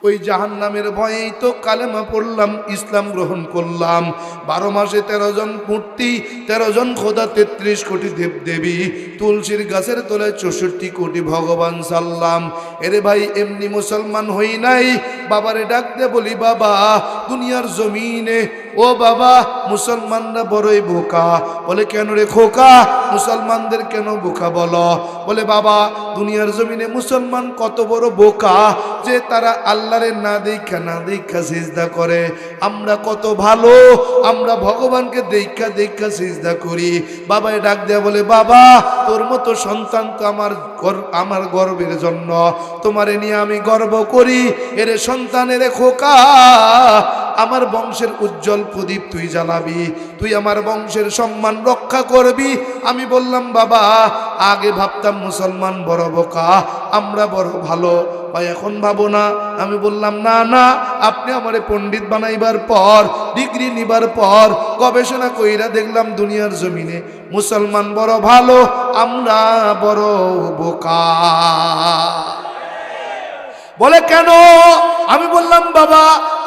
ওই জাহান্নামের ভয়েই তো কালেমা পড়লাম, ইসলাম গ্রহণ করলাম। 12 মাসে 13 জন মূর্তি, 13 জন খোদা, 33 কোটি দেব দেবী, তুলসীর গাছের তলায় 64 কোটি ভগবান সাল্লাম। এরে ভাই এমনি মুসলমান হই নাই। বাবারে ডাক দে বলি, বাবা দুনিয়ার জমিনে ও বাবা মুসলমানরা বড়ই বোকা। বলে কেন রে খোকা, মুসলমানদের কেন বোকা বলো? বলে বাবা দুনিয়ার জমিনে মুসলমান কত বড় বোকা যে তারা আল্লাহরে না দেখা সিজদা করে। আমরা কত ভালো, আমরা ভগবানকে দেখা সিজদা করি। বাবাই ডাক দেয়া বলে, বাবা তোর মতো সন্তান তো আমার গর্বের জন্য, তোমারে নিয়ে আমি গর্ব করি। এরে সন্তানের খোকা, আমার বংশের উজ্জ্বল প্রদীপ তুই জ্বালাবি, তুই আমার বংশের সম্মান রক্ষা করবি। আমি বললাম বাবা আগে ভাবতাম মুসলমান বড় বোকা, আমরা বড় ভালো ভাই, এখন ভাবো না? আমি বললাম না না, আপনি আমারে পণ্ডিত বানাইবার পর, ডিগ্রি নিবার পর গবেষণা কইরা দেখলাম দুনিয়ার জমিনে মুসলমান বড় ভালো, আমরা বড় বোকা। বলে কেন? আমি বললাম বাবা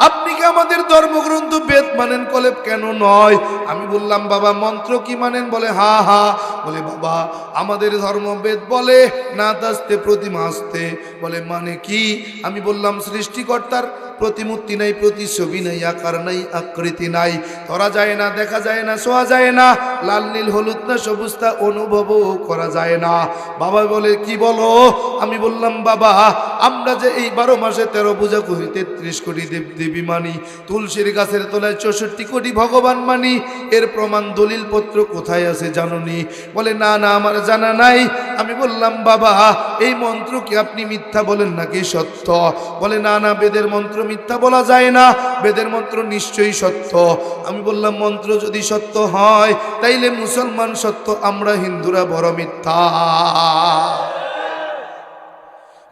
আপনি কি আমাদের ধর্মগ্রন্থ বেদ মানেন? বলে কেন নয়? আমি বললাম বাবা মন্ত্র কি মানেন? বলে হা হা। বলে বাবা আমাদের ধর্ম বেদ বলে না তাস্তে প্রতিমা আসতে। বলে মানে কি? আমি বললাম সৃষ্টিকর্তার প্রতিমূর্তি নাই, প্রতিছবি নাই, আকার নাই, আকৃতি নাই, ধরা যায় না, দেখা যায় না, ছোঁয়া যায় না, লাল নীল হলুদ না সবুজ তা অনুভবও করা যায় না। বাবা বলে কি বলো? আমি বললাম বাবা আমরা যে এই 12 মাসে 13 পূজা করি, 33 কোটি দেব দেবী মানি, তুলসীর গাছের তলায় 64 কোটি ভগবান মানি, এর প্রমাণ দলিল পত্র কোথায় আছে জানোনি? বলে না না আমার জানা নাই। আমি বললাম বাবা এই মন্ত্র কি আপনি মিথ্যা বলেন নাকি সত্য? বলে না না বেদের মন্ত্র মিথ্যা বলা যায় না, বেদের মন্ত্র নিশ্চয়ই সত্য। আমি বললাম মন্ত্র যদি সত্য হয় তাইলে মুসলমান সত্য, আমরা হিন্দুরা বড় মিথ্যা।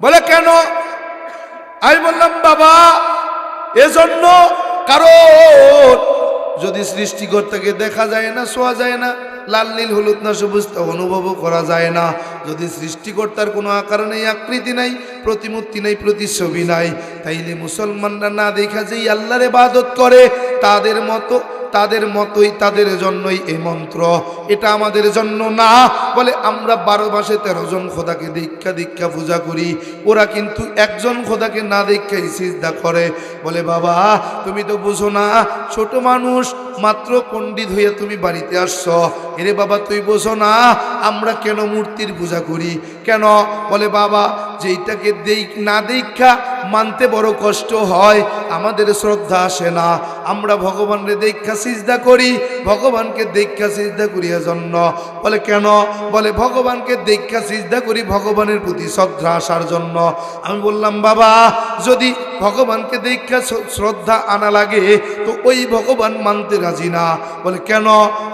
বলে কেন? আমি বললাম বাবা এজন্য কারণ যদি সৃষ্টিকর্তাকে দেখা যায় না, ছোঁয়া যায় না, লাল নীল হলুদ না সবুজ তা অনুভবও করা যায় না, যদি সৃষ্টিকর্তার কোনো আকার নেই, আকৃতি নাই, প্রতিমূর্তি নাই, প্রতিছবি নাই, তাইলে মুসলমানরা না দেখা যেই আল্লাহর ইবাদত করে তাদের মতোই তাদের জন্যই এই মন্ত্র, এটা আমাদের জন্য না। বলে আমরা 12 মাসে 13 জন খোদাকে দীক্ষা পূজা করি, ওরা কিন্তু একজন খোদাকে না দেখাই সিজদা করে। বলে বাবা তুমি তো বুঝো না, ছোট মানুষ মাত্র পণ্ডিত হইয়া তুমি বাড়িতে আসছো, এরে বাবা তুই বোঝো না আমরা কেন মূর্তির পূজা করি কেন? বলে বাবা যেইটাকে না দেখা মানতে বড় কষ্ট হয়, আমাদের শ্রদ্ধা আসে না, আমরা ভগবানকে দেখা সিজদা করি, ভগবানকে দেখা সিজদা করিয়া জন্য। বলে কেন? বলে ভগবানকে দেখা সিজদা করি ভগবানের প্রতি শ্রদ্ধা আসার জন্য। আমি বললাম বাবা যদি ভগবানকে দেখা শ্রদ্ধা আনা লাগে তো ওই ভগবান মানতে রাজি না। বলে কেন?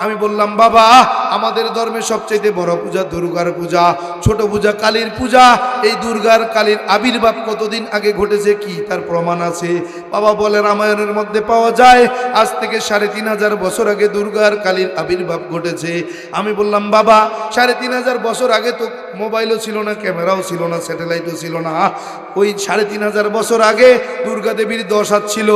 আমি বললাম বাবা আমাদের ধর্মে সবচেয়ে বড় পূজা দুর্গার পূজা, ছোট পূজা কালীর পূজা। এই দুর্গার কালীর আবির্ভাব কতদিন আগে ঘটেছে কি তার প্রমাণ আছে? বাবা বলে রামায়ণের মধ্যে পাওয়া যায় আজ থেকে 3500 বছর আগে দুর্গার কালীর আবির্ভাব ঘটেছে। আমি বললাম বাবা 3500 বছর আগে তো মোবাইলও ছিল না, ক্যামেরাও ছিল না, স্যাটেলাইটও ছিল না। ওই 3500 বছর আগে দুর্গা দেবীর 10 হাত ছিল,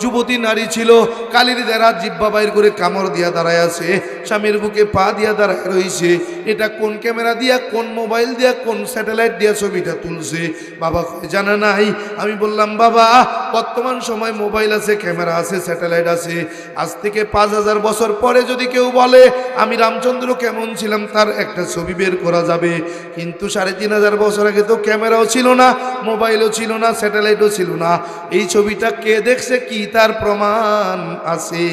যুবতী নারী ছিল, কালীর দ্বারা জিহ্বা বাইর করে কামড় দিয়া দাঁড়ায় আছে, স্বামীর বুকে পা দিয়া দাঁড়ায় রয়েছে। এটা কোন ক্যামেরা দিয়া, কোন মোবাইল দিয়া, কোন স্যাটেলাইট দিয়া ছবিটা তুলছে? বাবা জানা নাই। আমি বললাম বাবা বর্তমান সময় মোবাইল আছে, ক্যামেরা আছে, স্যাটেলাইট আছে। আজ থেকে 5000 বছর পরে যদি কেউ বলে আমি রামচন্দ্র কেমন ছিলাম তার একটা ছবি বের করা যাবে, কিন্তু 3500 বছর আগে তো ক্যামেরাও ছিল না, মোবাইলও ছিল না, স্যাটেলাইটও ছিল না। এই ছবিটা কে দেখছে কি তার প্রমাণ আছে?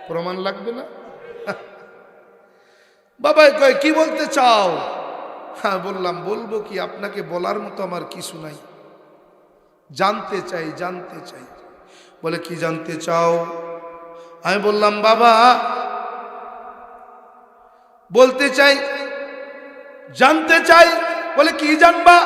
প্রমাণ লাগবে না? বাবা কয় কি বলতে চাও? হ্যাঁ বললাম বলবো কি, আপনাকে বলার মতো আমার কিছু নাই, জানতে চাই। বলে কি জানতে চাও? আমি বললাম বাবা বলতে চাই, জানতে চাই। বলে কি জানবা?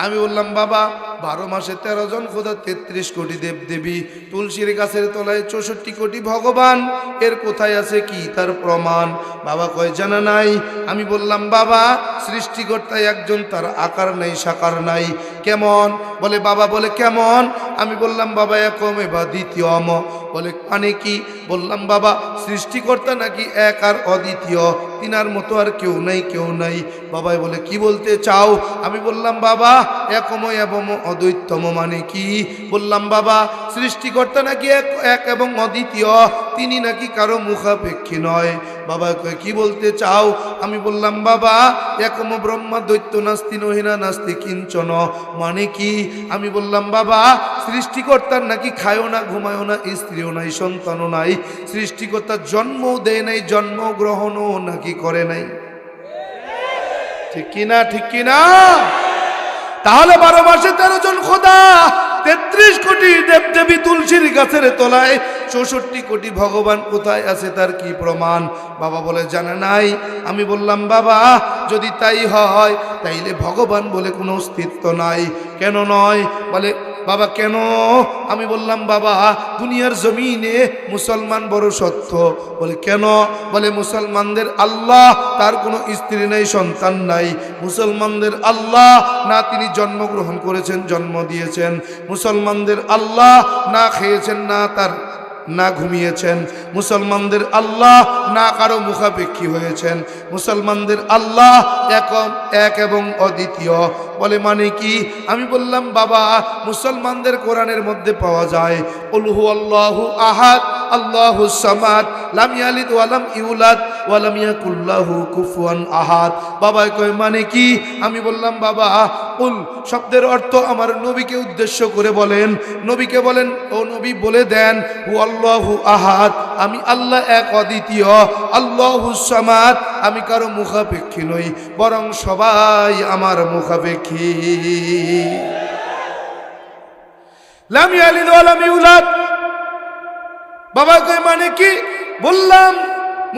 আমি বললাম বাবা 12 মাসে 13 জন খোদা, 33 কোটি দেব দেবী, তুলসীর গাছের তলায় 64 কোটি ভগবান, এর কোথায় আছে কি তার প্রমাণ? বাবা কয় জানা নাই। আমি বললাম বাবা সৃষ্টিকর্তা একজন, তার আকার নাই সাকার নাই, কেমন? বলে বাবা বলে কেমন? আমি বললাম বাবা একম বা দ্বিতীয়ম। বলে মানে কি? বললাম বাবা সৃষ্টিকর্তা নাকি এক আর অদ্বিতীয়, তিনার মতো আর কেউ নাই, কেউ নাই। বাবাই বলে কি বলতে চাও? আমি বললাম বাবা একম এবং অদ্বৈতম মানে কি? বললাম বাবা সৃষ্টিকর্তা নাকি এক এবং অদ্বিতীয়, তিনি নাকি কারো মুখাপেক্ষী নয়। বাবা কয় কি বলতে চাও? আমি বললাম বাবা একম ব্রহ্মা দৈত্য নাস্তি নহিনা নাস্তি কিঞ্চন মানে কি? আমি বললাম বাবা সৃষ্টিকর্তার নাকি খায়ও না, ঘুমায়ও না, স্ত্রীও নাই, সন্তানও নাই, সৃষ্টিকর্তার জন্মও দেয় নাই, জন্মগ্রহণও নাকি করে নাই। ঠিক কিনা? ঠিক কিনা? তাহলে 12 মাসে 13 জন খোদা, 33 কোটি দেবদেবী, তুলসীর গাছের তলায় 64 কোটি ভগবান, কোথায় আছে তার কি প্রমাণ? বাবা বলে জানা নাই। আমি বললাম বাবা যদি তাই হয় তাইলে ভগবান বলে কোনো অস্তিত্ব নাই। কেন নয়? বলে বাবা কেন? আমি বললাম বাবা দুনিয়ার জমিনে মুসলমান বড় সত্য। বলে কেন? বলে মুসলমানদের আল্লাহ, তার কোনো স্ত্রী নাই, সন্তান নাই। মুসলমানদের আল্লাহ না তিনি জন্মগ্রহণ করেছেন, জন্ম দিয়েছেন। মুসলমানদের আল্লাহ না খেয়েছেন, না ঘুমিয়েছেন। মুসলমানদের আল্লাহ না কারো মুখাপেক্ষী হয়েছেন। মুসলমানদের আল্লাহ এক এবং অদ্বিতীয়। বলে মানে কি? আমি বললাম বাবা মুসলমানদের কোরআনের মধ্যে পাওয়া যায় কুল হুয়াল্লাহু আহাদ আল্লাহুস সামাদ লাম ইয়ালিদ ওয়া লাম ইউলাদ ওয়া লাম ইয়াকুল লাহু কুফুয়ান আহাদ। বাবা কয় মানে কি? আমি বললাম বাবা কুল শব্দের অর্থ আমার নবীকে উদ্দেশ্য করে বলেন। নবীকে বলেন ও নবী বলে দেন হুয়াল্লাহু আহাদ, আমি আল্লাহ এক অদ্বিতীয়। আল্লাহুস সামাদ, আমি কারো মুখাপেক্ষী নই, বরং সবাই আমার মুখাপেক্ষী। লাম ইয়ালিদ ওয়া লাম ইউলাদ। বাবা কই মানে কি? বললাম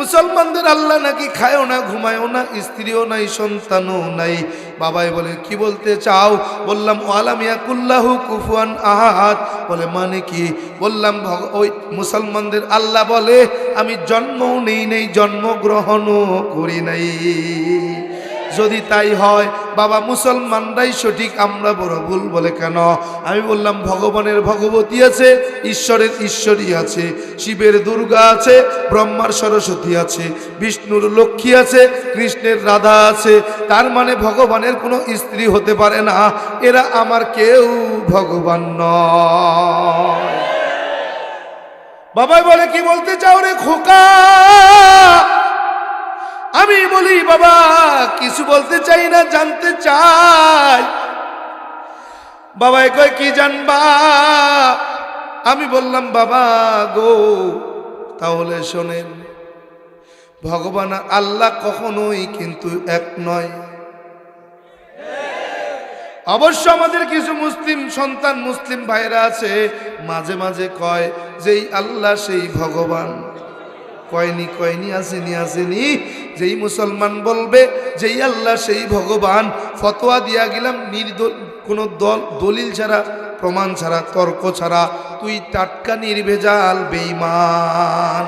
মুসলমানদের আল্লাহ নাকি খায়ও না, ঘুমায়ও না, স্ত্রীও নাই, সন্তানও নাই। বাবাই বলে কি বলতে চাও? বললাম ওয়ালাম ইয়াকুল্লাহু কুফুয়ান আহাদ। বলে মানে কি? বললাম ওই মুসলমানদের আল্লাহ বলে আমি জন্মও নেই, জন্মগ্রহণও করি নাই। যদি তাই হয় বাবা মুসলমানরাই সঠিক, আমরা বড় ভুল। বলে কেন? আমি বললাম ভগবানের ভগবতী আছে, ঈশ্বরের ঈশ্বরী আছে, শিবের দুর্গা আছে, ব্রহ্মার সরস্বতী আছে, বিষ্ণুর লক্ষ্মী আছে, কৃষ্ণের রাধা আছে। তার মানে ভগবানের কোনো স্ত্রী হতে পারে না। এরা আমার কেউ ভগবান নয়। বাবাই বলে কি বলতে চাও রে খোকা? আমি বলি বাবা কিছু বলতে চাই না, জানতে চাই। বাবাই কয় কি জানবা? আমি বললাম বাবা গো তাহলে শোনেন, ভগবান আল্লাহ কখনোই কিন্তু এক নয়। অবশ্য আমাদের কিছু মুসলিম সন্তান, মুসলিম ভাইরা আছে, মাঝে মাঝে কয় যেই আল্লাহ সেই ভগবান। কয়নি আসেনি। যেই মুসলমান বলবে যেই আল্লাহ সেই ভগবান, ফতোয়া দিয়া গেলাম কোনো দলিল ছাড়া, প্রমাণ ছাড়া, তর্ক ছাড়া, তুই টাটকা নির্ভেজাল বেঈমান।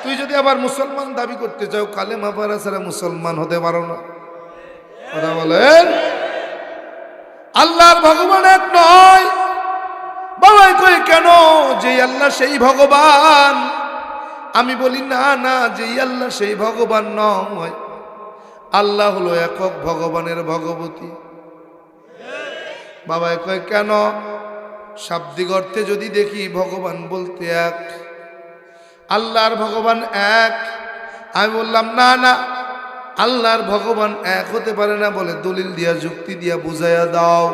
তুই যদি আবার মুসলমান দাবি করতে চাও, কালেমা পড়া ছাড়া মুসলমান হতে পারো না। কথা বলেন আল্লাহর ভগবান এক নয়। বাবাই কয় কেন? যেই আল্লাহ সেই ভগবান। আমি বলি না, যেই আল্লাহ সেই ভগবান নয়। আল্লাহ হলো একক ভগবানের ভগবতী। বাবাই কয় কেন? শাব্দিক অর্থে যদি দেখি ভগবান বলতে এক, আল্লাহর ভগবান এক। আমি বললাম না, আল্লাহর ভগবান এক হতে পারে না। বলে দলিল দিয়া, যুক্তি দিয়া বুঝাইয়া দাও।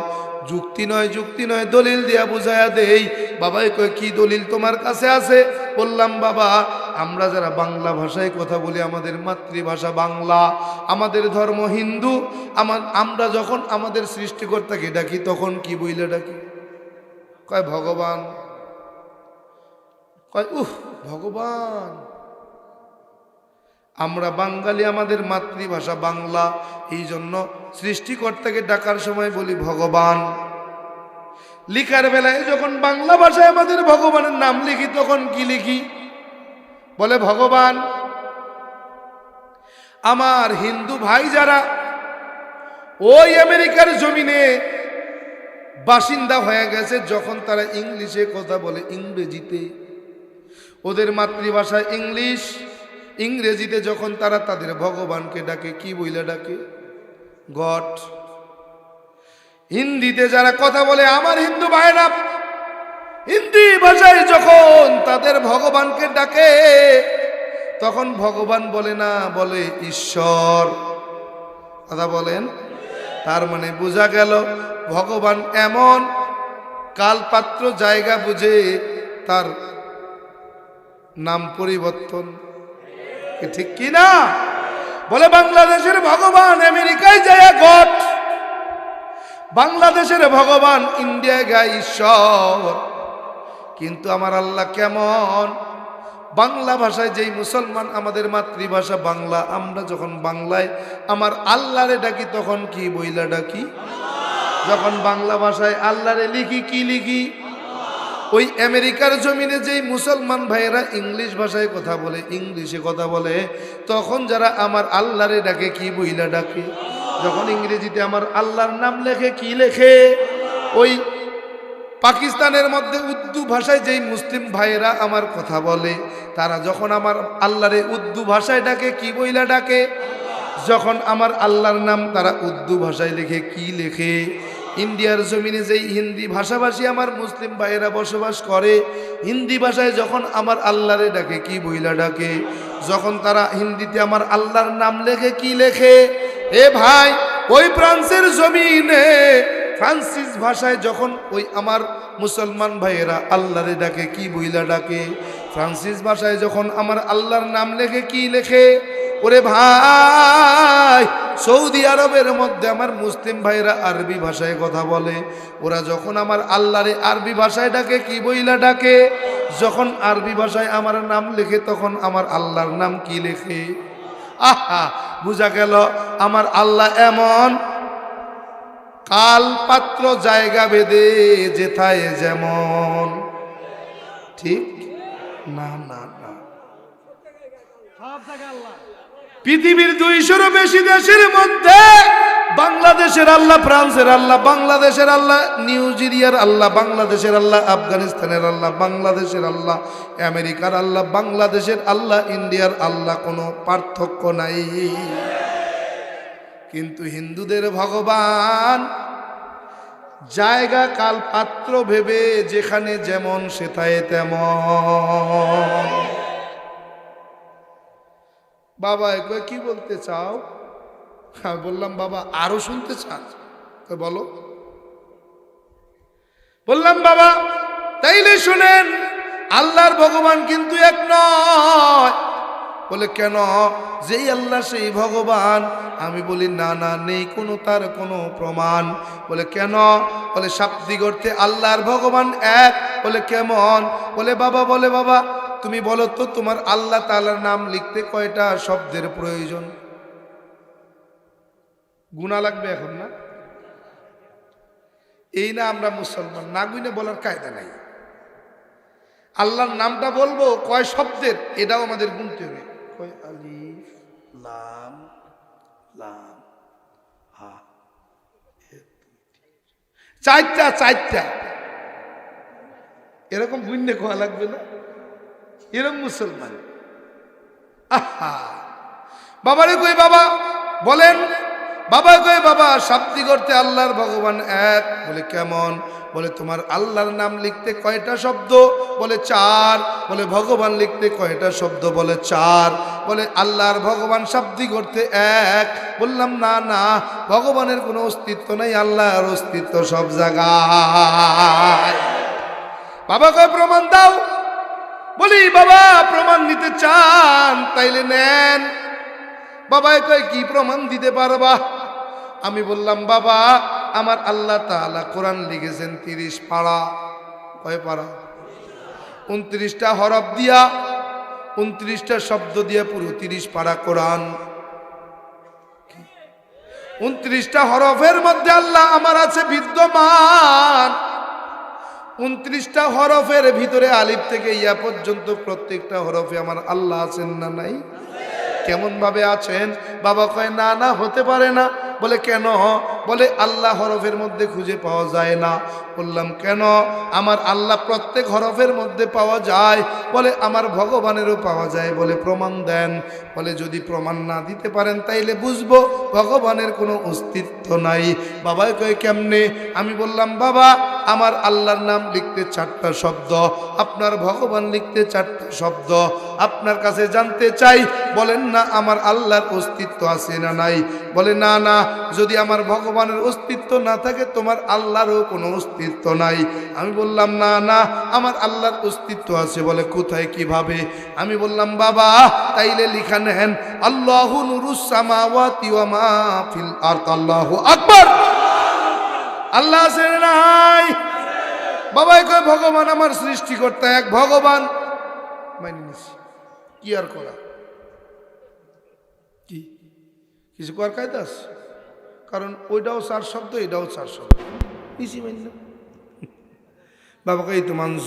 যুক্তি নয় দলিল দিয়া বুঝাইয়া দেই। বাবাই কয় কি দলিল তোমার কাছে আছে? বললাম বাবা আমরা যারা বাংলা ভাষায় কথা বলি, আমাদের মাতৃভাষা বাংলা, আমাদের ধর্ম হিন্দু, আমরা যখন আমাদের সৃষ্টিকর্তাকে ডাকি তখন কি বইলে ডাকি? কয় ভগবান। কয় ভগবান। আমরা বাঙালি, আমাদের মাতৃভাষা বাংলা, এই জন্য সৃষ্টিকর্তাকে ডাকার সময় বলি ভগবান। লিখার বেলায় যখন বাংলা ভাষায় আমাদের ভগবানের নাম লিখি তখন কি লিখি? বলে ভগবান। আমার হিন্দু ভাই যারা ওই আমেরিকার জমিনে বাসিন্দা হয়ে গেছে, যখন তারা ইংলিশে কথা বলে, ইংরেজিতে, ওদের মাতৃভাষা ইংলিশ, ইংরেজিতে যখন তারা তাদের ভগবানকে ডাকে কি বইলা ডাকে? গড। হিন্দিতে যারা কথা বলে, আমার হিন্দু ভাইরা হিন্দি ভাষায় যখন তাদের ভগবানকে ডাকে তখন ভগবান বলে না, বলে ঈশ্বর। কথা বলেন। তার মানে বোঝা গেল ভগবান এমন কালপাত্র জায়গা বুঝে তার নাম পরিবর্তন, ঠিক কি না? বলে বাংলাদেশের ভগবান আমেরিকায় যায় গড, বাংলাদেশের ভগবান ইন্ডিয়ায় গায় ঈশ্বর। কিন্তু আমার আল্লাহ কেমন? বাংলা ভাষায় যেই মুসলমান, আমাদের মাতৃভাষা বাংলা, আমরা যখন বাংলায় আমার আল্লাহরে ডাকি তখন কি বইলা ডাকি? যখন বাংলা ভাষায় আল্লাহরে লিখি কি লিখি? ওই আমেরিকার জমিনে যেই মুসলমান ভাইয়েরা ইংলিশ ভাষায় কথা বলে, ইংলিশে কথা বলে, তখন যারা আমার আল্লাহরে ডাকে কি বইলা ডাকে? যখন ইংরেজিতে আমার আল্লাহর নাম লেখে কি লেখে? ওই পাকিস্তানের মধ্যে উর্দু ভাষায় যেই মুসলিম ভাইয়েরা আমার কথা বলে, তারা যখন আমার আল্লাহরে উর্দু ভাষায় ডাকে কি বইলা ডাকে? যখন আমার আল্লাহর নাম তারা উর্দু ভাষায় লেখে কি লেখে? ইন্ডিয়ার জমিনে যেই হিন্দি ভাষাভাষী আমার মুসলিম ভাইয়েরা বসবাস করে, হিন্দি ভাষায় যখন আমার আল্লাহরে ডাকে কি বইলা ডাকে? যখন তারা হিন্দিতে আমার আল্লাহর নাম লেখে কি লেখে? এ ভাই, ওই ফ্রান্সের জমিনে ফ্রান্সিস ভাষায় যখন ওই আমার মুসলমান ভাইয়েরা আল্লাহরে ডাকে কি বইলা ডাকে? ফ্রান্সিস ভাষায় যখন আমার আল্লাহর নাম লেখে কি লেখে? ওরে ভাই, সৌদি আরবের মধ্যে আমার মুসলিম ভাইরা আরবি ভাষায় কথা বলে, ওরা যখন আমার আল্লাহরে আরবি ভাষায় ডাকে কি বইলা ডাকে? যখন আরবি ভাষায় আমার নাম লেখে তখন আমার আল্লাহর নাম কি লেখে? আহা, বুঝা গেল আমার আল্লাহ এমন কাল পাত্র জায়গা ভেদে যেথায় যেমন, ঠিক না? না না, পৃথিবীর 200-এরও বেশি দেশের মধ্যে বাংলাদেশের আল্লাহ, ফ্রান্সের আল্লাহ, বাংলাদেশের আল্লাহ, নিউজিরিয়ার আল্লাহ, বাংলাদেশের আল্লাহ, আফগানিস্তানের আল্লাহ, বাংলাদেশের আল্লাহ, আমেরিকার আল্লাহ, বাংলাদেশের আল্লাহ, ইন্ডিয়ার আল্লাহ, কোনো পার্থক্য নাই। কিন্তু হিন্দুদের ভগবান জায়গা কাল পাত্র ভেবে যেখানে যেমন সেথায় তেমন। বাবা একবার কি বলতে চাও? আমি বললাম বাবা আরো শুনতে চান? বলো। বললাম বাবা তাইলে শুনেন, আল্লাহর ভগবান কিন্তু এক নয়। বলে কেন? যেই আল্লাহ সেই ভগবান। আমি বলি না না, নেই কোনো তার কোনো প্রমাণ। বলে কেন? বলে শাব্দিক অর্থে আল্লাহর ভগবান এক। বলে কেমন? বলে বাবা তুমি বলো তো, তোমার আল্লাহ তাআলার নাম লিখতে কয়টা শব্দের প্রয়োজন? গুণা লাগবে এখন না? এই না আমরা মুসলমান, না গুনে বলার কায়দা নাই। আল্লাহর নামটা বলবো কয় শব্দের, এটাও আমাদের গুনতে হবে। কয়? আলিফ লাম লাম হা, চারটা এরকম গুণে কোয়া লাগবে না? এরকম মুসলমান। আহা, বাবারে কই বাবা বলেন, বাবা কই বাবা শাব্দিক অর্থে আল্লাহর ভগবান এক। বলে কেমন? বলে তোমার আল্লাহর নাম লিখতে কয়টা শব্দ? বলে 4। বলে ভগবান লিখতে কয়টা শব্দ? বলে 4। বলে আল্লাহর ভগবান শাব্দিক অর্থে এক। বললাম না না, ভগবানের কোনো অস্তিত্ব নাই, আল্লাহর অস্তিত্ব সব জায়গায়। বাবা কয় প্রমাণ দাও। বলি বাবা প্রমাণ নিতে চান তাইলে নেন। বাবা কয় কি প্রমাণ দিতে পারবা? আমি বললাম বাবা আমার আল্লাহ তাআলা কোরআন লিখেছেন 30 পারা। কয় পারা? 29টা হরফ দিয়া 29টা শব্দ দিয়ে পুরো 30 পারা কোরআন। 29টা হরফের মধ্যে আল্লাহ আমার আছে বিদ্যমান। 29টা হরফের ভিতরে আলিফ থেকে ইয়া পর্যন্ত প্রত্যেকটা হরফে আমার আল্লাহ আছেন না নাই? কেমন ভাবে আছেন? বাবা কয় না না হতে পারে না। বলে কেন? বলে আল্লাহ হরফের মধ্যে খুঁজে পাওয়া যায় না। বললাম কেন? আমার আল্লাহ প্রত্যেক হরফের মধ্যে পাওয়া যায়। বলে আমার ভগবানেরও পাওয়া যায়। বলে প্রমাণ দেন। বলে যদি প্রমাণ না দিতে পারেন তাইলে বুঝবো ভগবানের কোনো অস্তিত্ব নাই। বাবাই কয় কেমনে? আমি বললাম বাবা আমার আল্লাহর নাম লিখতে 4টা শব্দ, আপনার ভগবান লিখতে 4টা শব্দ। আপনার কাছে জানতে চাই বলেন না আমার আল্লাহর অস্তিত্ব আছে না নাই? বলে না না, যদি আমার ভগবানের অস্তিত্ব না থাকে তোমার আল্লাহরও কোনো অস্তিত্ব নাই। আমি বললাম না না আমার আল্লাহর অস্তিত্ব আছে। বলে কোথায় কিভাবে? আমি বললাম বাবা তাইলে লিখা নেন আল্লাহু নূরুস সামাওয়াতি ওয়া মা ফিল আরদ। আল্লাহু আকবার। আল্লাহ আছে না নাই? বাবাই কয় ভগবান আমার সৃষ্টিকর্তা এক ভগবান। মানি নিছি কি আর করা? কি কিছু কর কায়দাস? কারণ ওইটাও 4 শব্দ এটাও 4 শব্দ। বেশি মানি না। বাবাকে এই তো মানছ।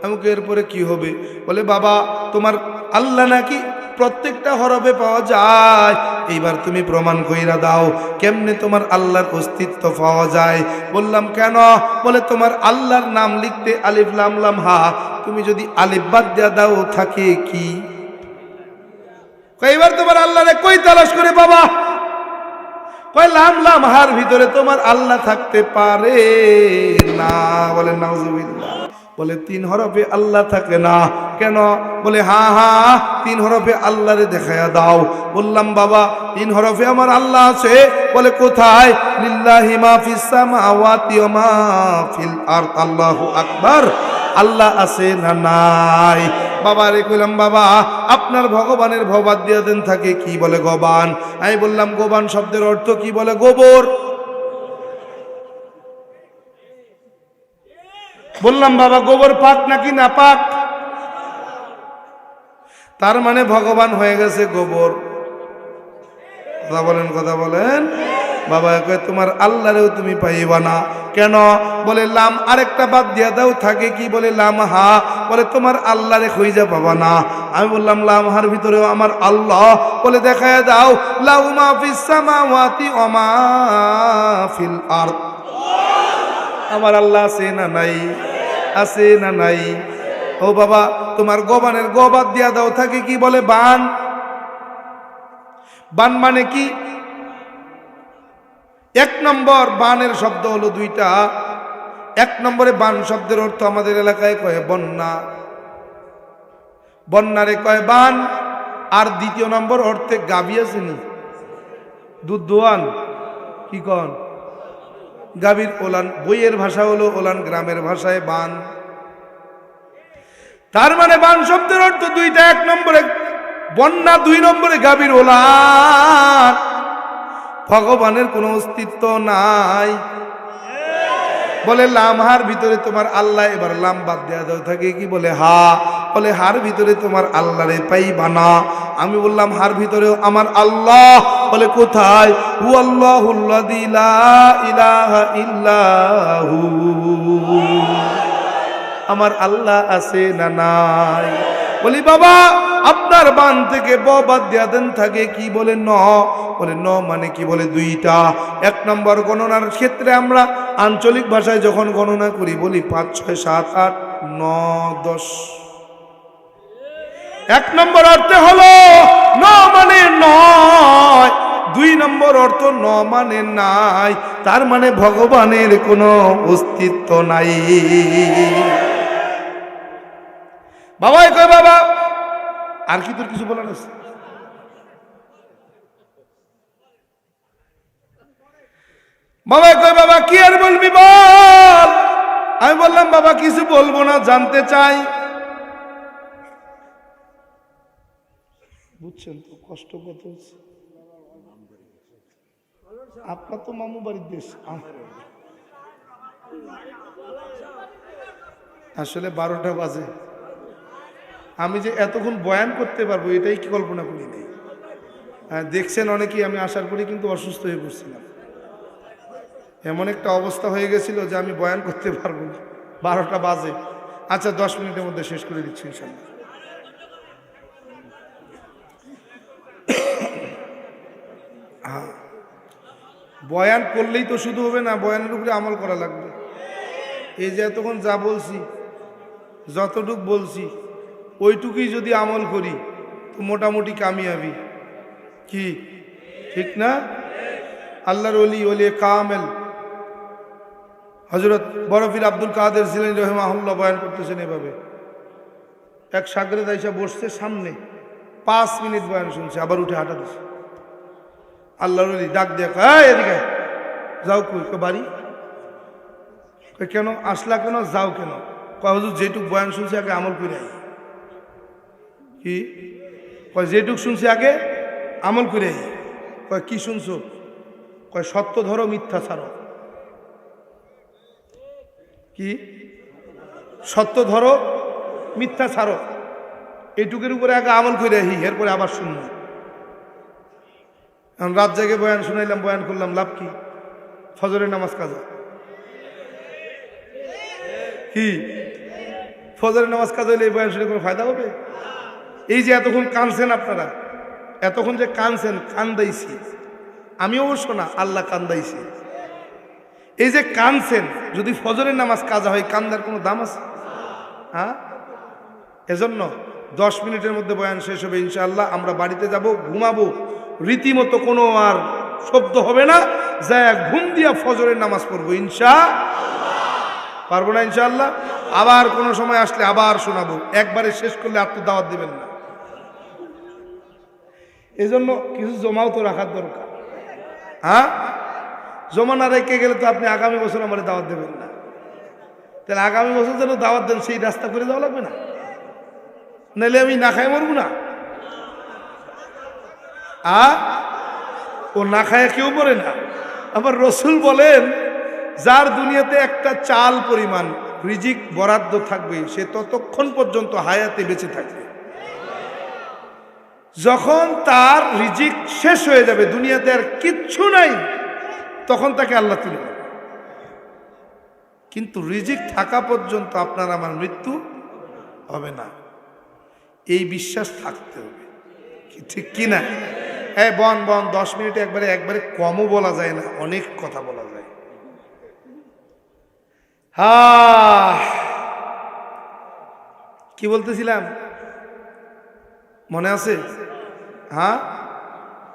আমাকে এরপরে কি হবে? বলে বাবা তোমার আল্লাহ নাকি প্রত্যেকটা হরফে পাওয়া যায়। এইবার তুমি প্রমাণ কইরা দাও কেমনে তোমার আল্লাহর অস্তিত্ব পাওয়া যায়। বললাম কেন? বলে তোমার আল্লাহর নাম লিখতে আলিফ লাম লাম হা, তুমি যদি আলিফ বাদ দিয়া দাও থাকে কি? এইবার তোমার আল্লাহরে কই তালাশ করে বাবা? কয় লাম লাম হার ভিতরে তোমার আল্লাহ থাকতে পারে না। বলে নাউজুবিল্লাহ। বলে 3 হরফে আল্লাহ থাকে না কেন? বলে হ্যাঁ হ্যাঁ 3 হরফে আল্লাহরে দেখায়া দাও। বললাম বাবা 3 হরফে আমার আল্লাহ আছে। বলে কোথায়? লিল্লাহি মা ফিস সামাওয়াতি ওয়া মা ফিল আরদ। আল্লাহু আকবার। আল্লাহ আছে না নাই? বাবা রে কইলাম বাবা আপনার ভগবানের ভবাদ দিয়া দেন থাকে কি? বলে গোবান। আমি বললাম গোবান শব্দের অর্থ কি? বলে গোবর। বললাম বাবা গোবর পাক নাকি না পাক? তার মানে ভগবান হয়ে গেছে গোবর। কথা বলেন কথা বলেন। বাবা কয় তোমার আল্লাহরেও তুমি পাইবা না কেন? বলে লাম আরেকটা বাদ দিয়া দাও থাকে কি? বলে লাম হা। বলে তোমার আল্লাহরে খুঁজে পাবা না। আমি বললাম লাম হার ভিতরেও আমার আল্লাহ। বলে দেখায় দাও লাহু মা ফিস সামাওয়াতি ওয়া মা ফিল আরদ। আমার আল্লাহ আছে না নাই? আছে না নাই? ও বাবা তোমার গোবানের গোবাদ দিয়া দাও থাকে কি? বলে বান। বান মানে কি? 1 নম্বর বানের শব্দ হলো 2টা। 1 নম্বরে বান শব্দের অর্থ আমাদের এলাকায় কয় বন্যা। বন্যারে কয় বান। আর 2য় নম্বর অর্থে গাবি আসেনি দুধ দোয়ান কি কন? গাভীর ওলান। বইয়ের ভাষা হলো ওলান, গ্রামের ভাষায় বান। তার মানে বান শব্দের অর্থ 2টা। 1 নম্বরে বন্যা, 2 নম্বরে গাভীর ওলান। ভগবানের কোনো অস্তিত্ব নাই। বলে লামহার ভিতরে তোমার আল্লাহ। এবার লাম বাদ দেওয়া দাও থাকে কি? বলে হা। বলে হার ভিতরে তোমার আল্লাহরে পাইবা না। আমি বললাম হার ভিতরেও আমার আল্লাহ। বলে কোথায়? হু আল্লাহুল্লাযী লা ইলাহা ইল্লাহু। আমার আল্লাহ আছে না নাই? বলি বাবা আপনার বান থেকে ব বাদ দেয়া দেন থাকে কি? বলে ন। বলে ন মানে কি? বলে 2টা। 1 নম্বর গণনার ক্ষেত্রে আমরা আঞ্চলিক ভাষায় যখন গণনা করি বলি 5 6 7 8 9 10। 1 নম্বর অর্থে হলো ন মানে নয়। 2 নম্বর অর্থ ন মানে নাই। তার মানে ভগবানের কোনো অস্তিত্ব নাই। বাবাই কয় বাবা আর কি তোর কিছু বলার আছে? বাবা কয় বাবা কি আর বলবি বল। আমি বললাম বাবা কিছু বলবো না, জানতে চাই। বুঝছেন তো কষ্ট কত হচ্ছে? আপনার তো মামু বাড়ির দেশ। আসলে 12টা বাজে। আমি যে এতক্ষণ বয়ান করতে পারবো এটাই কি কল্পনা করি নাই। দেখছেন অনেকেই আমি আসার পরে কিন্তু অসুস্থ হয়ে পড়ছিলাম, এমন একটা অবস্থা হয়ে গেছিল যে আমি বয়ান করতে পারবো না, 12টা বাজে। আচ্ছা 10 মিনিটের মধ্যে শেষ করে দিচ্ছি ইনশাল্লাহ। বয়ান করলেই তো শুধু হবে না, বয়ানের উপরে আমল করা লাগবে। এই যে এতক্ষণ যা বলছি, যতটুক বলছি ওইটুকুই যদি আমল করি তো মোটামুটি কামিয়াবি, কি ঠিক না? আল্লাহর ওলি ওলিয়ে কামেল হযরত বড় পীর আব্দুল কাদের জিলানী রাহিমাহুল্লাহ বয়ান করতেছেন এভাবে। এক শাগরেদ আইসা বসছে সামনে, 5 মিনিট বয়ান শুনছে, আবার উঠে হাঁটা দিচ্ছে। আল্লাহর ওলি ডাক দিয়ে কয় এদিকে যাও। কই বাড়ি? কেন আসলা, কেন যাও কেন? কয় হুজুর যেটুক বয়ান শুনছি আগে আমল করে আই। কি কয়? যেটুক শুনছি আগে আমল করে আই। কয় কি শুনছো? কয় সত্য ধরো মিথ্যা ছাড়ো। কি? সত্য ধরো মিথ্যা ছাড়ো, এইটুকের উপরে আগে আমল করে আহি, এরপরে আবার শুনবো। এখন রাত জেগে বয়ান শুনাইলাম, বয়ান করলাম, লাভ কি? ফজরের নামাজ কাজা। কি ফজরের নামাজ কাজা হইলে এই বয়ান শুনে কোনো ফায়দা হবে? এই যে এতক্ষণ কানছেন আপনারা, এতক্ষণ যে কানছেন, কান্দাইছি আমি অবশ্য না, আল্লাহ কান্দাইছি। এই যে কানছেন, যদি ফজরের নামাজ কাজা হয় কান্দার কোনো দাম আছে? হ্যাঁ, এজন্য 10 মিনিটের মধ্যে বয়ান শেষ হবে ইনশাআল্লাহ। আমরা বাড়িতে যাব, ঘুমাবো, রীতিমতো কোনো আর শব্দ হবে না, যা ঘুম দিয়া ফজরের নামাজ পড়বো পারবো না ইনশাআল্লাহ। আবার কোনো সময় আসলে আবার শোনাবো, একবারে শেষ করলে আর তো দাওয়াত দিবেন না। এজন্য কিছু জমাও তো রাখার দরকার। হ্যাঁ, জমা না রেখে গেলে তো আপনি আগামী বছর আমার দাওয়াত দেবেন না। তাহলে আগামী বছর যেন দাওয়াত দেন, সেই রাস্তা করে যাওয়া লাগবে না, নাহলে আমি না খাই মরবো না। ও না খায় কেউ মরে না। আবার রসুল বলেন, যার দুনিয়াতে একটা চাল পরিমাণ রিজিক বরাদ্দ থাকবে সে ততক্ষণ পর্যন্ত হায়াতে বেঁচে থাকবে। যখন তার রিজিক শেষ হয়ে যাবে, দুনিয়াতে আর কিচ্ছু নাই, তখন তাকে আল্লাহ তুলে নেবে। কিন্তু রিজিক থাকা পর্যন্ত আপনার আমার মৃত্যু হবে না, এই বিশ্বাস থাকতে হবে। ঠিক কি না? হ্যাঁ, বন 10 মিনিটে একবারে কমও বলা যায় না, অনেক কথা বলা যায়। কি বলতেছিলাম মনে আছে? হ্যাঁ,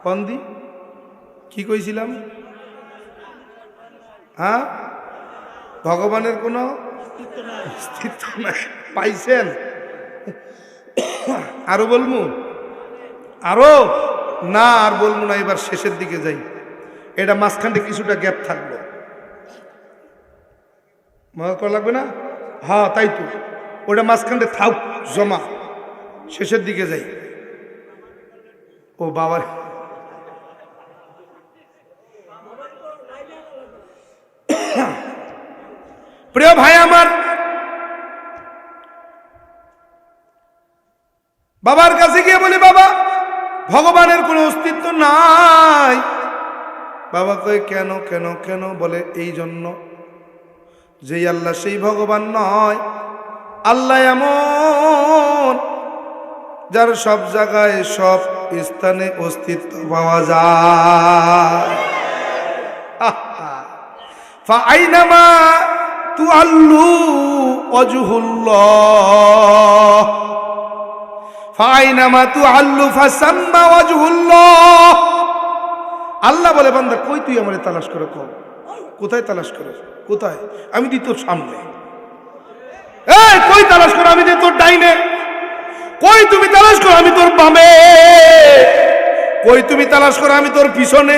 কন্দি কি কইছিলাম? হ্যাঁ, ভগবানের কোনো অস্তিত্ব নাই, পাইছেন? আরো বলবো? আরো না, আর বলবো না, এবার শেষের দিকে যাই। এটা মাঝখানে কিছুটা গ্যাপ থাকলো, মনে করা লাগবে না? হ্যাঁ তাই তো, ওটা মাঝখানে থাক জমা, শেষের দিকে যাই। ও বাবার, প্রিয় ভাই আমার, বাবার কাছে গিয়ে বলি, বাবা ভগবানের কোনো অস্তিত্ব নাই। বাবা কই কেন কেন কেন? বলে এই জন্য, যেই আল্লাহ সেই ভগবান নয়। আল্লাহ এমন যার সব জায়গায় সব স্থানে অস্তিত্ব পাওয়া যায়। ফাআইনামা তুআল্লু ওয়াজহুল্লাহ, ফাআইনামা তুআল্লু ফাসাম্মা ওয়াজহুল্লাহ। আল্লাহ বলে, বান্দা কই তুই আমারে তালাশ করে কর, কোথায় তালাশ করে? কোথায়? আমি দি তোর সামনে। এই কই তালাশ করো? আমি দি তোর ডাইনে। কই তুমি তালাশ করো? আমি তোর বামে। কই তুমি তালাশ করো? আমি তোর পিছনে।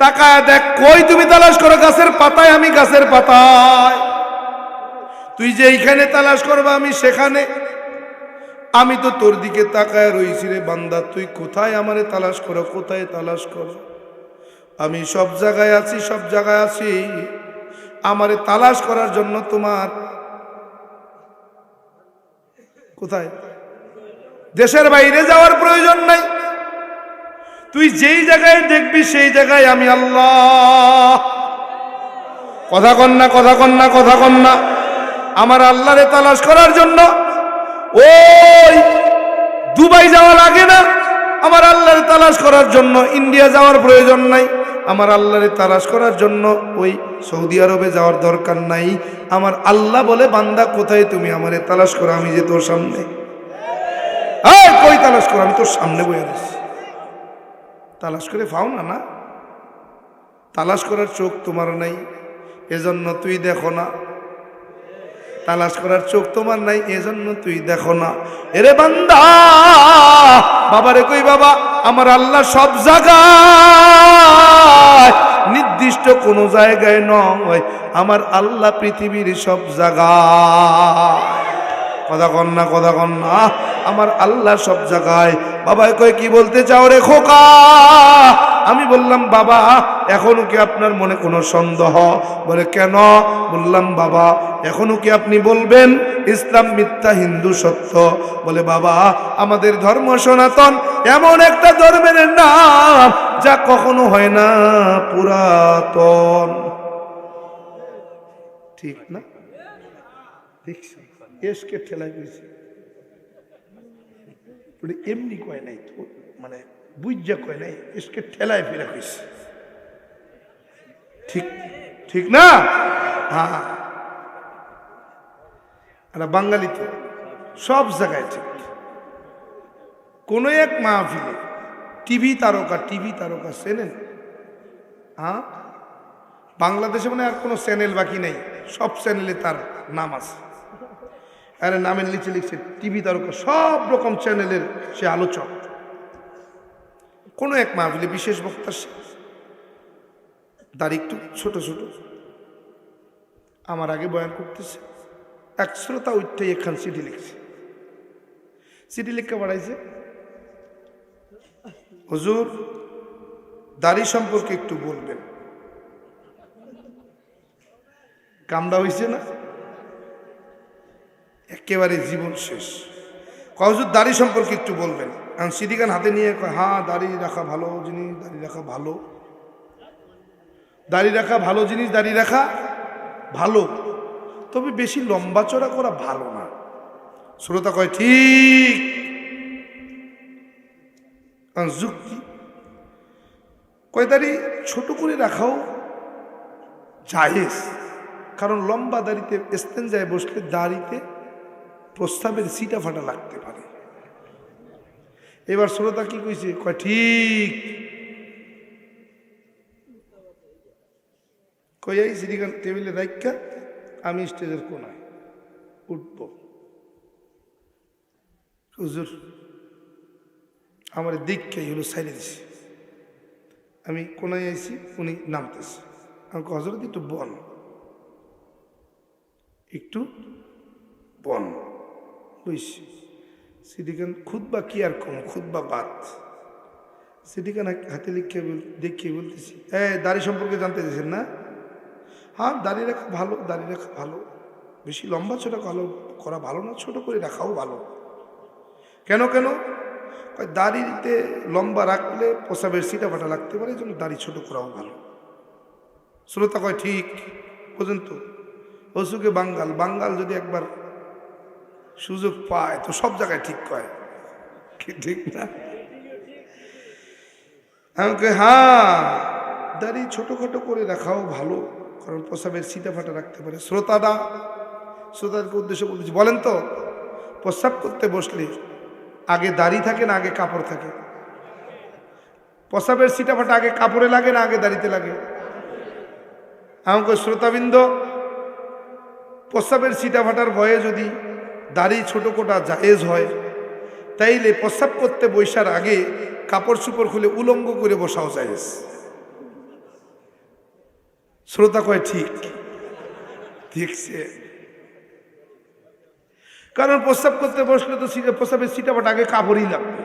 তাকায় দেখ, কই তুমি তালাশ করো? গাছের পাতায়, আমি গাছের পাতায়। তুই যে এইখানে তালাশ করবা, আমি সেখানে। আমি তো তোর দিকে তাকায় রইছি রে বান্দা, তুই কোথায় আমারে তালাশ করো? কোথায় তালাশ করো? আমি সব জায়গায় আছি, সব জায়গায় আছি। আমারে তালাশ করার জন্য তোমার কোথায়? দেশের বাইরে যাওয়ার প্রয়োজন নাই। তুই যেই জায়গায় দেখবি সেই জায়গায় আমি আল্লাহ। কথা কন না, কথা কন না, কথা কন না। আমার আল্লাহরে তালাশ করার জন্য ওই দুবাই যাওয়া লাগে না। আমার আল্লাহরে তালাশ করার জন্য ইন্ডিয়া যাওয়ার প্রয়োজন নাই। আমার আল্লাহরে তালাশ করার জন্য ওই সৌদি আরবে যাওয়ার দরকার নাই। আমার আল্লাহ বলে, বান্দা কোথায় তুমি আমারে তালাশ করো, আমি যে তোর সামনে। কই তালাশ করো, আমি তোর সামনে বয়ে আছি। তালাশ করে পাও না, না তালাশ করার চোখ তোমার নাই, এজন্য তুই দেখো না। তালাশ করার চোখ তোমার নাই, এজন্য তুই দেখো না। এরে বান্দা, বাবারে কই বাবা, আমার আল্লাহ সব জায়গায়, নির্দিষ্ট কোনো জায়গায় নয়। আমার আল্লাহ পৃথিবীর সব জায়গায়। কথা কন না, কথা কন না। আমার আল্লাহ সব জায়গায়। বাবাই কই কি বলতে চাও রে খোকা? আমি বললাম বাবা, এখনো কি আপনার মনে কোনো সন্দেহ? বলে কেন? বললাম বাবা, এখনো কি আপনি বলবেন ইসলাম মিথ্যা, হিন্দু সত্য? বলে বাবা, আমাদের ধর্ম সনাতন, এমন একটা ধর্মের নাম যা কখনো হয় না, পুরাতন। ঠিক না? দেখছি এসকে ঠেলাই গেছে, এমনি কয় নাই তো, মানে বুঝা কয় নাই, এসকে ঠেলায় ফেরা কইছে। ঠিক ঠিক না? হ্যাঁ, আর বাঙালি তো সব জায়গায় ঠিক। কোন এক মাহফিলে টিভি তারকা চেনেন? হ্যাঁ, বাংলাদেশে মানে আর কোনো চ্যানেল বাকি নেই, সব চ্যানেলে তার নাম আছে। আরে নামের নিচে লিখছে টিভি তারকা, সব রকম চ্যানেলের সে আলোচক। কোনো এক মাহফিলে বিশেষ বক্তা, দাড়ি একটু ছোট ছোট, আমার আগে বয়ান করতেছে। এক শ্রোতা উঠতে এখান চিঠি লিখছে, চিঠি লিখে বাড়াইছে, হুজুর দাড়ি সম্পর্কে একটু বলবেন। কামড়া হয়েছে না? একেবারে জীবন শেষ। হুজুর দাড়ি সম্পর্কে একটু বলবেন। কারণ সিডিকান হাতে নিয়ে কয়, হ্যাঁ দাড়ি রাখা ভালো জিনিস, দাড়ি রাখা ভালো, দাড়ি রাখা ভালো জিনিস, দাড়ি রাখা ভালো, তবে বেশি লম্বা চড়া করা ভালো না। শ্রোতা কয় ঠিক, যুক্তি। কয় দাড়ি ছোট করে রাখাও জায়েজ, কারণ লম্বা দাড়িতে ইস্তেঞ্জায় বসলে দাড়িতে প্রস্তাবের সিটা ফাটা লাগতে পারে। এবার শ্রোতা কি কইছে? কয় ঠিক। কই সিডিকান টেবিলে রাখা, আমি স্টেজের কোনায় উঠব। হুজুর আমার দিককে হলো সাইডে দিছে, আমি কোনায় আইছি, উনি নামতেছে। আমি হজরত একটু বন, একটু বন বুঝছি। সিডিকান খুতবা কি আর কম, খুতবা বাদ। সিডিকান হাতে লিখে দেখিয়ে বলতেছি, দাড়ি সম্পর্কে জানতে চাইছেন না? হ্যাঁ দাড়ি রাখা ভালো, দাড়ি রাখা ভালো, বেশি লম্বা ছোট করা ভালো না, ছোট করে রাখাও ভালো। কেন কেন? দাড়িতে লম্বা রাখলে প্রসাবের সিটা ফাটা লাগতে পারে, এই জন্য দাড়ি ছোট করাও ভালো। শ্রোতা কয় ঠিক। পর্যন্ত অসুখে বাঙ্গাল, বাঙ্গাল যদি একবার সুযোগ পায় তো সব জায়গায় ঠিক কয়, ঠিক না? আমাকে হ্যাঁ দাড়ি ছোটখাটো করে রাখাও ভালো, কারণ প্রসাবের সিটা ফাটা রাখতে পারে। শ্রোতাদেরকে উদ্দেশ্য বলতেছি, বলেন তো প্রস্রাব করতে বসলে আগে দাড়ি থাকে না আগে কাপড় থাকে? প্রসাবের সিটা ফাটা আগে কাপড়ে লাগে না আগে দাড়িতে লাগে? আমাকে শ্রোতাবৃন্দ, প্রস্রাবের সিটা ফাটার ভয়ে যদি দাড়ি ছোট কোটা জায়েজ হয়, তাইলে প্রস্রাব করতে বসার আগে কাপড় চুপড় খুলে উলঙ্গ করে বসাও জায়েজ। শ্রোতা কয় ঠিক। দেখছে, কারণ প্রস্রাব করতে বসলে তো প্রস্রাবের সিটা ফাটা আগে কাপড়ই লাগবে,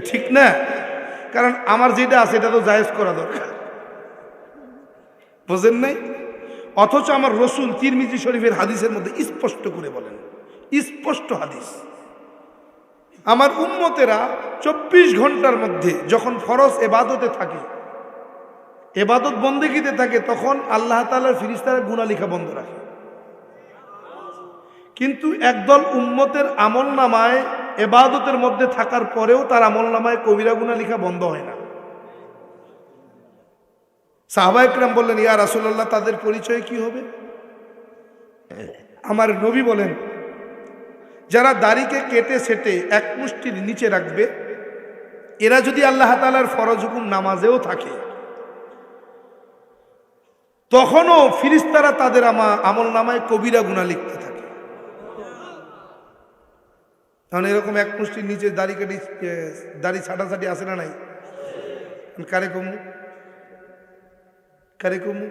ঠিক না? কারণ আমার যেটা আছে এটা তো জায়েজ করা দরকার, বোঝেন নাই? অথচ আমার রসুল তিরমিজি শরীফের হাদিসের মধ্যে স্পষ্ট করে বলেন, স্পষ্ট হাদিস, আমার উম্মতেরা 24 ঘন্টার মধ্যে যখন ফরজ এবাদতে থাকে, এবাদত বন্দেগীতে থাকে, তখন আল্লাহ তাআলার ফেরেশতারা গুনাহ লেখা বন্ধ রাখে। কিন্তু একদল উম্মতের আমলনামায় এবাদতের মধ্যে থাকার পরেও তার আমলনামায় কবিরা গুনাহ লেখা বন্ধ হয় না। সাহাবায়ে কেরাম বললেন, ইয়া রাসূলুল্লাহ, তাদের পরিচয় কি হবে? আমার নবী বলেন, যারা দাড়িকে কেটে সেটে এক মুষ্টির নিচে রাখবে, এরা যদি আল্লাহ তাআলার ফরজ হুকুম নামাজেও থাকে, তখনও ফেরেশতারা তাদের আমলনামায় কবিরা গুনাহ লিখতে থাকে। কারণ এরকম এক মুষ্টির নিচে দাড়ি কেটে দাড়ি ছাটাছাটি আসে না নাই? কারে কমু কারে কমু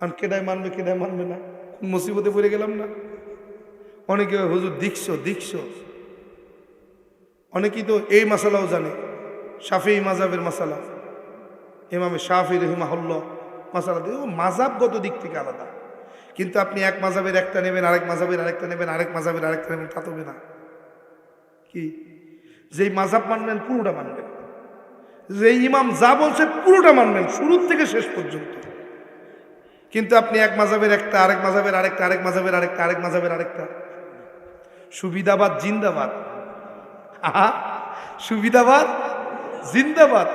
আর কেডায় মানবে কেডায় মানবে না, কোন মুসিবতে পড়ে গেলাম না? অনেকে হুজুর দীক্ষো, অনেকেই তো এই মাসালাও জানে, শাফিঈ মাযহাবের মাসালা, ইমামে শাফিঈ রাহিমাহুল্লাহ মাসালা দিয়ে মাযহাবগত দিক থেকে আলাদা। কিন্তু আপনি এক মাযহাবের একটা নেবেন, আরেক মাযহাবের আরেকটা নেবেন, আরেক মাযহাবের আরেকটা নেবেন, তা তবে না। কি যেই মাযহাব মানবেন পুরোটা মানবেন, যেই ইমাম যা বলছে পুরোটা মানবেন শুরু থেকে শেষ পর্যন্ত। কিন্তু আপনি এক মাযহাবের একটা, আরেক মাযহাবের আরেকটা, আরেক মাযহাবের আরেকটা, আরেক মাযহাবের আরেকটা, সুবিধাবাদ জিন্দাবাদ। সুবিধাবাদ জিন্দাবাদ।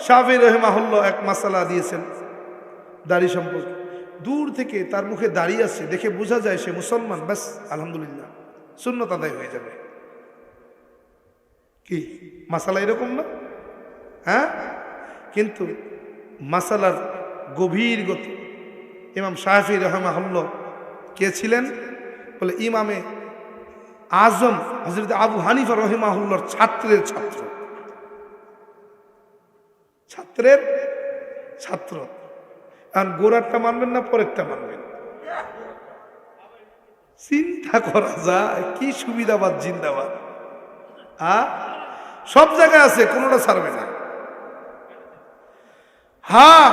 শাফিঈ রাহিমাহুল্লাহ এক মাসালা দিয়েছেন দাড়ি সম্পর্কে, দূর থেকে তার মুখে দাড়ি আছে দেখে বোঝা যায় সে মুসলমান, ব্যাস আলহামদুলিল্লাহ সুন্নত আদায় হয়ে যাবে। কি মাসালা এরকম না? হ্যাঁ, কিন্তু মাসালার গভীর গতি। ইমাম শাফিঈ রাহিমাহুল্লাহ কে ছিলেন? বলে ইমামে আজম হযরত আবু হানিফা রাহিমাহুল্লাহর ছাত্রের ছাত্র। আর গোড়ারটা মানবেন না পরেরটা মানবেন? চিন্তা করা যায়, কি সুবিধাবাদ জিন্দাবাদ। সব জায়গায় আছে, কোনোটা ছাড়বে না। হ্যাঁ,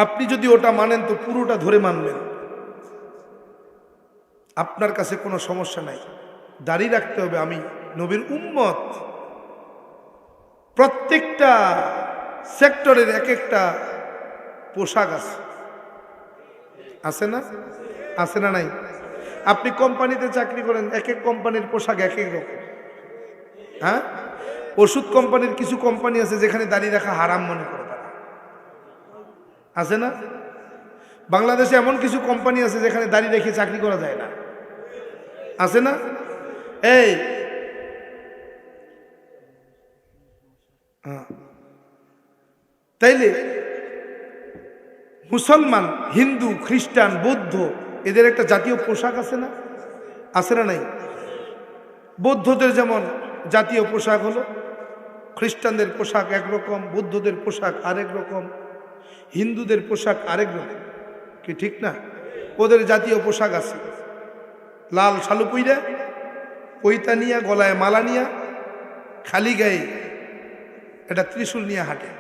আপনি যদি ওটা মানেন তো পুরোটা ধরে মানবেন, আপনার কাছে কোনো সমস্যা নাই। দাড়ি রাখতে হবে, আমি নবীর উম্মত। প্রত্যেকটা সেক্টরের এক একটা পোশাক আছে না? আছে না নাই? আপনি কোম্পানিতে চাকরি করেন, এক এক কোম্পানির পোশাক এক এক রকম। হ্যাঁ, ওষুধ কোম্পানির কিছু কোম্পানি আছে যেখানে দাড়ি রাখা হারাম মনে করে তারা, আছে না? বাংলাদেশে এমন কিছু কোম্পানি আছে যেখানে দাড়ি রেখে চাকরি করা যায় না, আছে না? এই তাইলে মুসলমান, হিন্দু, খ্রিস্টান, বৌদ্ধ এদের একটা জাতীয় পোশাক আছে না? আছে না নাই? বৌদ্ধদের যেমন জাতীয় পোশাক হলো, খ্রিস্টানদের পোশাক একরকম, বৌদ্ধদের পোশাক আরেক রকম, হিন্দুদের পোশাক আরেক রকম। কি ঠিক না? ওদের জাতীয় পোশাক আছে, লাল শালু পইরা, পৈতা নিয়া, গলায় মালা নিয়া, খালি গায়ে একটা ত্রিশূল নিয়ে হাঁটে।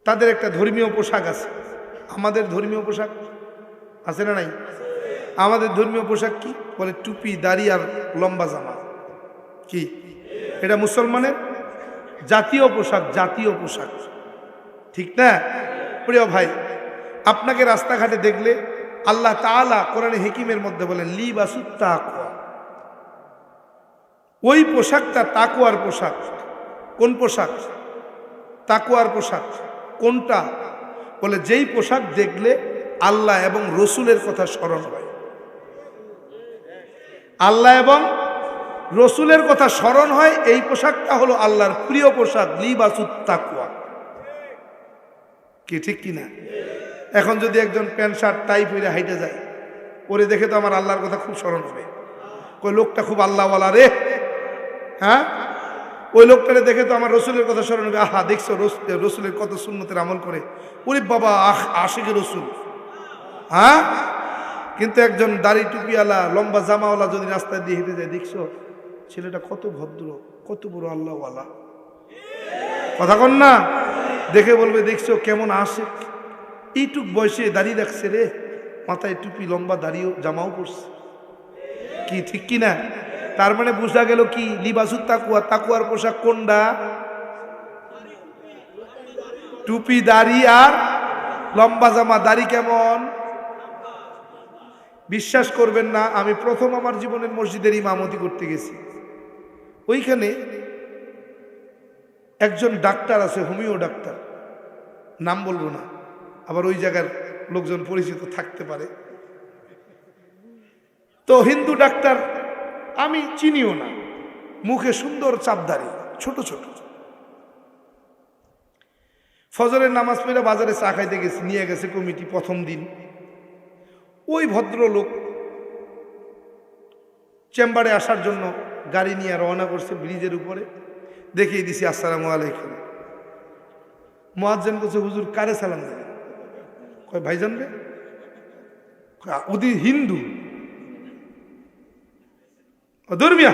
তাদের একটা ধর্মীয় পোশাক আছে। আমাদের ধর্মীয় পোশাক আছে না নাই? আমাদের ধর্মীয় পোশাক কি বলে? টুপি, দাড়ি আর লম্বা জামা। কি এটা মুসলমানের জাতীয় পোশাক? জাতীয় পোশাক, ঠিক না? প্রিয় ভাই, আপনাকে রাস্তাঘাটে দেখলে আল্লাহ তাআলা কোরআনে হিকিমের মধ্যে বলেন লিবাসুত তাকওয়া। ওই পোশাকটা তাকওয়ার পোশাক। কোন পোশাক? তাকওয়ার পোশাক। কোনটা? বলে যেই পোশাক দেখলে আল্লাহ এবং রসুলের কথা স্মরণ হয়। আল্লাহ এবং রসুলের কথা স্মরণ হয়, এই পোশাকটা হলো আল্লাহর প্রিয় পোশাক, লিবাসুত তাকওয়া। কি ঠিক কিনা? এখন যদি একজন প্যান্ট শার্ট টাই পরে হাইটে যায়, ওরে দেখে তো আমার আল্লাহর কথা খুব স্মরণ হবে। ওই লোকটা খুব আল্লাহওয়ালা রে। হ্যাঁ, ওই লোকটারে দেখে তো আমার রসুলের কথা স্মরণ হবে। আহা, দেখছো রসুলের কত সুন্নতের আমল করে, ওরে বাবা আশিকে রসুল। হ্যাঁ, কিন্তু একজন দাড়ি টুপিওয়ালা লম্বা জামাওয়ালা যদি রাস্তায় দিয়ে হেঁটে যায়, দেখছো ছেলেটা কত ভদ্র, কত বড় আল্লাহওয়ালা। কথা কন না? দেখে বলবে দেখছো কেমন আশিক, এইটুক বয়সে দাড়ি রাখছে রে, মাথায় টুপি, লম্বা দাড়িও, জামাও পরছে। কি ঠিক কি না? তার মানে বোঝা গেল কি, লিবাসুত তাকুয়া, তাকুয়ার পোশাক কোনটা? টুপি, দাড়ি আর লম্বা জামা। দাড়ি কেমন? বিশ্বাস করবেন না, আমি প্রথম আমার জীবনের মসজিদের ইমামতি করতে গেছি। ওইখানে একজন ডাক্তার আছে, হোমিও ডাক্তার, নাম বলবো না, আবার ওই জায়গার লোকজন পরিচিত থাকতে পারে। তো হিন্দু ডাক্তার, আমি চিনিও না, মুখে সুন্দর চাপদারি, ছোট ছোট। ফজরের নামাজ পড়ে বাজারে চা খাইতে গেছি, নিয়ে গেছে কমিটি প্রথম দিন। ওই ভদ্রলোক চেম্বারে আসার জন্য গাড়ি নিয়ে রওনা করছে ব্রিজের উপরে, দেখিয়ে দিছি আসসালামু আলাইকুম। মুয়াজ্জিন বলছে, হুজুর কারে সালাম দেবেন? কয় ভাইজান রে। ওদি হিন্দু। ধর্মিয়া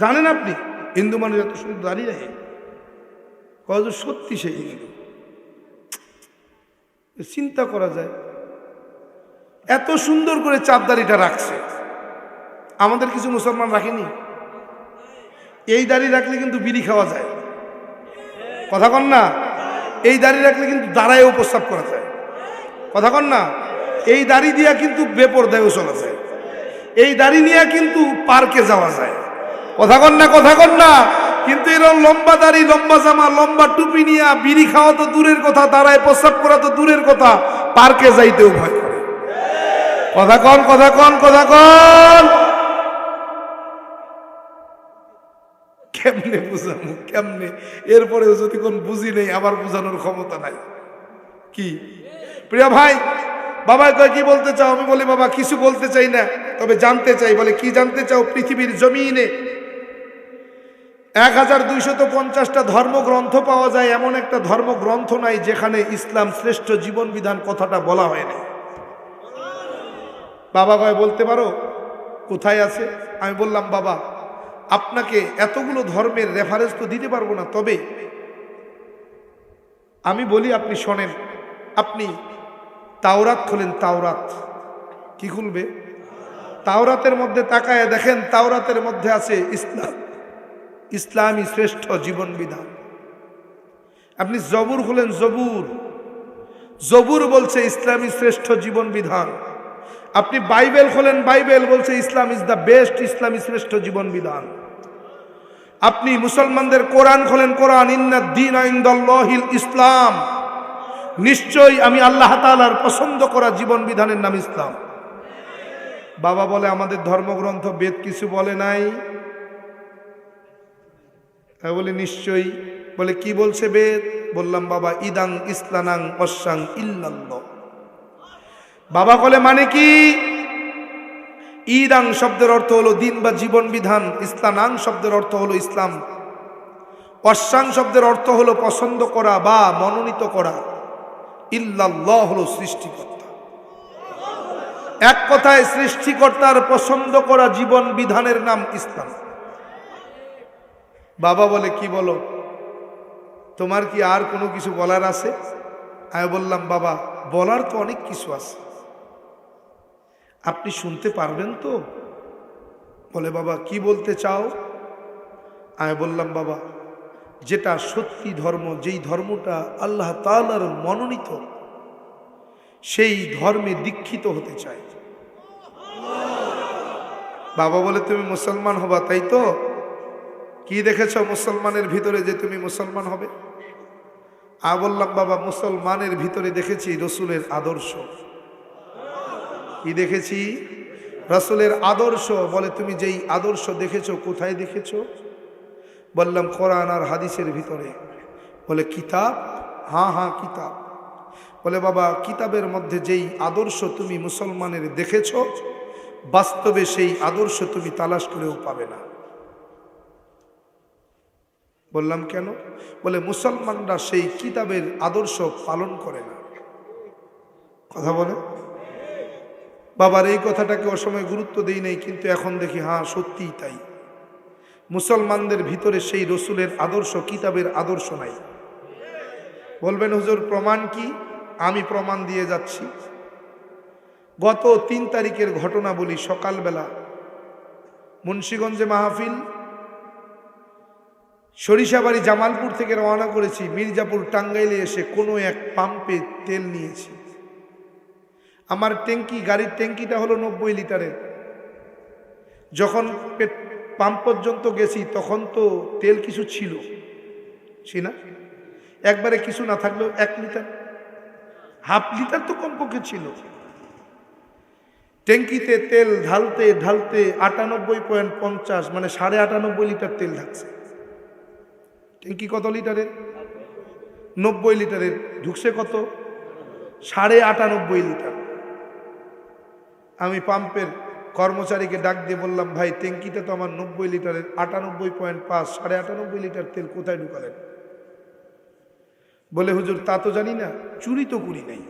জানেন আপনি হিন্দু মানুষ এত সুন্দর দাঁড়িয়ে রাখে? কয় সত্যি সেই হিন্দু। চিন্তা করা যায়, এত সুন্দর করে চাপদাড়িটা রাখছে। আমাদের কিছু মুসলমান রাখেনি। এই দাড়ি রাখলে কিন্তু বিড়ি খাওয়া যায়, কথা কন না? এই দাড়ি রাখলে কিন্তু দাঁড়ায়ও প্রস্রাব করা যায়, কথা কন না? এই দাড়ি দিয়া কিন্তু বেপরদায়ও চলা যায়, এই দাড়ি নিয়ে কিন্তু পার্কে যাওয়া যায়, কথা কন না? কথা কন না? কিন্তু এরকম লম্বা দাড়ি, লম্বা জামা, লম্বা টুপি নিয়ে বিড়ি খাওয়া তো দূরের কথা, দাঁড়ায় প্রস্রাব করা তো দূরের কথা, পার্কে যাইতেও ভয় করে, কথা কন? কথা কন? কথা কন? কেমনে বুঝানো, কেমনে? এরপরেও যদি কোন বুঝি নেই, আবার বুঝানোর ক্ষমতা নাই। কি প্রিয় ভাই, বাবা কয় কি বলতে চাও? আমি বলি বাবা কিছু বলতে চাই না, তবে জানতে চাই। বলে কি জানতে চাও? পৃথিবীর জমিনে 1250টা ধর্মগ্রন্থ পাওয়া যায়, এমন একটা ধর্মগ্রন্থ নাই যেখানে ইসলাম শ্রেষ্ঠ জীবন বিধান কথাটা বলা হয় না। বাবা কয় বলতে পারো কোথায় আছে? আমি বললাম বাবা আপনাকে এতগুলো ধর্মের রেফারেন্স তো দিতে পারবো না, তবে আমি বলি আপনি শোনেন। আপনি তাওরাত খুলেন, তাওরাত। কি খুলবে? তাওরাতের মধ্যে তাকায় দেখেন, তাওরাতের মধ্যে আছে ইসলাম, ইসলামী শ্রেষ্ঠ জীবন বিধান। আপনি জবুর খুলেন, জবুর, জবুর বলছে ইসলামী শ্রেষ্ঠ জীবন বিধান। আপনি বাইবেল খোলেন, বাইবেল বলছে ইসলাম ইজ দ্য বেস্ট, ইসলামী শ্রেষ্ঠ জীবন বিধান। আপনি মুসলমানদের কোরআন খোলেন, কোরআন ইন্নাদ দীনা ইনদাল্লাহিল ইসলাম, নিশ্চয়ই আমি আল্লাহ তাআলার পছন্দ করা জীবন বিধানের নাম ইসলাম। বাবা বলে আমাদের ধর্মগ্রন্থ বেদ কিছু বলে নাই। বলে নিশ্চয়ই। বলে কি বলছে বেদ? বললাম বাবা ইদাং ইসলানাং অসাং ইল্লাল্লাহ। বাবা বলে মানে কি? ইদাং শব্দের অর্থ হলো দিন বা জীবন বিধান, ইসলানাং শব্দের অর্থ হলো ইসলাম, অসাং শব্দের অর্থ হলো পছন্দ করা বা মনোনীত করা, ইল্লাল্লাহ হলো সৃষ্টিকর্তা। এক কথায় সৃষ্টিকর্তার পছন্দ করা জীবন বিধানের নাম ইসলাম। বাবা বলে কি বলো, তোমার কি আর কোনো কিছু বলার আছে? আমি বললাম বাবা বলার তো অনেক কিছু আছে, আপনি শুনতে পারবেন তো? বলে বাবা কি বলতে চাও? আমি বললাম বাবা যেটা সত্যি ধর্ম, যেই ধর্মটা আল্লাহ তাআলার মনোনীত, সেই ধর্মে দীক্ষিত হতে চাই। বাবা বলে তুমি মুসলমান হবা, তাই তো? কি দেখেছ মুসলমানের ভিতরে যে তুমি মুসলমান হবে? আমি বললাম বাবা মুসলমানের ভিতরে দেখেছি রসুলের আদর্শ। কি দেখেছি? রসুলের আদর্শ। বলে তুমি যেই আদর্শ দেখেছো কোথায় দেখেছো? বললাম কোরআন আর হাদিসের ভিতরে। বলে কিতাব? হ্যাঁ হ্যাঁ কিতাব। বলে বাবা কিতাবের মধ্যে যেই আদর্শ তুমি মুসলমানের দেখেছো, বাস্তবে সেই আদর্শ তুমি তালাশ করেও পাবে না। বললাম কেন? বলে মুসলমানরা সেই কিতাবের আদর্শ পালন করে না। কথা বলে বাবার এই কথাটাকে অসময় গুরুত্ব দেই নাই, কিন্তু এখন দেখি হ্যাঁ সত্যিই তাই। মুসলমানদের ভিতরে সেই রসুলের আদর্শ, কিতাবের আদর্শ নাই। বলবেন হুজুর প্রমাণ কি? আমি প্রমাণ দিয়ে যাচ্ছি। গত 3 তারিখের ঘটনা বলি। সকালবেলা মুন্সিগঞ্জে মাহফিল, সরিষাবাড়ি জামালপুর থেকে রওনা করেছি, মির্জাপুর টাঙ্গাইলে এসে কোনো এক পাম্পে তেল নিয়েছি। আমার ট্যাঙ্কি, গাড়ির ট্যাঙ্কিটা হলো 90 লিটারের। যখন পাম্প পর্যন্ত গেছি তখন তো তেল কিছু ছিল না, একবারে কিছু না থাকলেও 1 লিটার, হাফ লিটার তো কমপক্ষে ছিল। ট্যাঙ্কিতে তেল ঢালতে ঢালতে 98.50 মানে 98.5 লিটার তেল ঢাকছে। ট্যাঙ্কি কত লিটারের? 90 লিটারের, ঢুকছে কত? 98.5 লিটার। আমি পাম্পের কর্মচারীকে ডাক দিয়ে বললাম, ভাই ট্যাঙ্কিটা তো আমার 90 লিটারের, 98.5, 98.5 লিটার তেল কোথায় ঢুকালেন? বলে, হুজুর তা তো জানি না, চুরি তো করি নাই।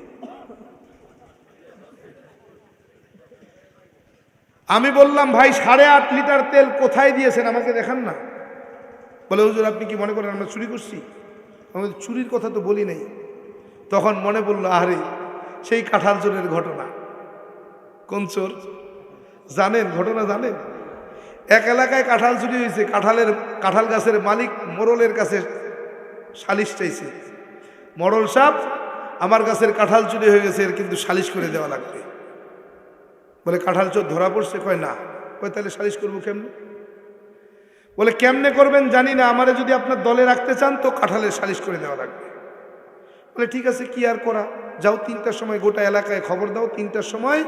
আমি বললাম, ভাই 8.5 লিটার তেল কোথায় দিয়েছেন আমাকে দেখান না। বলে, হুজুর আপনি কি মনে করেন আমরা চুরি করছি? আমি চুরির কথা তো বলি নাই। তখন মনে পড়লো, আরে সেই কাঁঠাল চোরের ঘটনা। কোন চোর জানেন? ঘটনা জানেন? এক এলাকায় কাঁঠাল চুরি হয়েছে। কাঁঠাল গাছের মালিক মোড়লের কাছে সালিশ চাইছে, মোড়ল সাহেব আমার গাছের কাঁঠাল চুরি হয়ে গেছে, এর কিন্তু সালিশ করে দেওয়া লাগবে। বলে, কাঁঠাল চোর ধরা পড়ছে? কয় না। কয় তাহলে সালিশ করবো কেমনে? বলে, কেমনে করবেন জানি না, আমারে যদি আপনার দলে রাখতে চান তো কাঁঠালের সালিশ করে দেওয়া লাগবে। বলে, ঠিক আছে, কি আর করা, যাও 3টার সময় গোটা এলাকায় খবর দাও, 3টার সময়